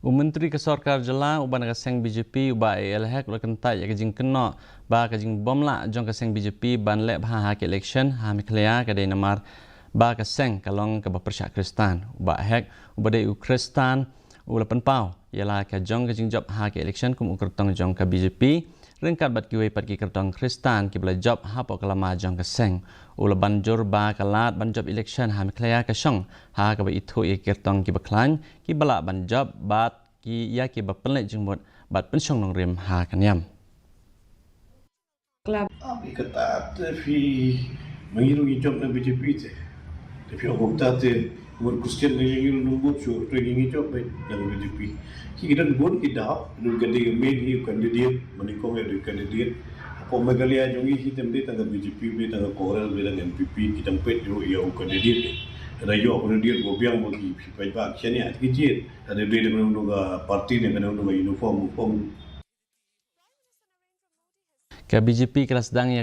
Menteri Kesorkar Jelang uban kaseng BJP uba ALHEC ulakan tak ya kajing kena ba kajing bom la jong kaseng BJP ban lek bah hak election ha miklea kadai namar ba kaseng kalong ke Persyak Kristan uba hek uba dai Kristan ulapan pau ialah ka jong kajing job hak election kum ukertong jong ke BJP rengkat bat kiwe pat ki kertong Kristan ki bela job ha pok lama jong kaseng ula banjur ba kalat ban job election ha miklea ka syong ha ka ba itu i kertong ki baklan ki bala ban job bat ki ya ki ba penlek jengmut bat pensyong nong rem ha kanyam Abi kata tapi mengiru job na BJP te tapi aku kata umur Kristian yang ngiru nombor show tu yang job dalam BJP kita bon kita lu gede main hi kandidat menikong ya kandidat apa magalia jongi hitam dia tangga BJP be tangga koral be tangga MPP kita pet yo ya kandidat ada yo kandidat gobiang bagi supaya pak action ya kecil ada dia dengan parti dengan uniform ke BJP kelas dang ya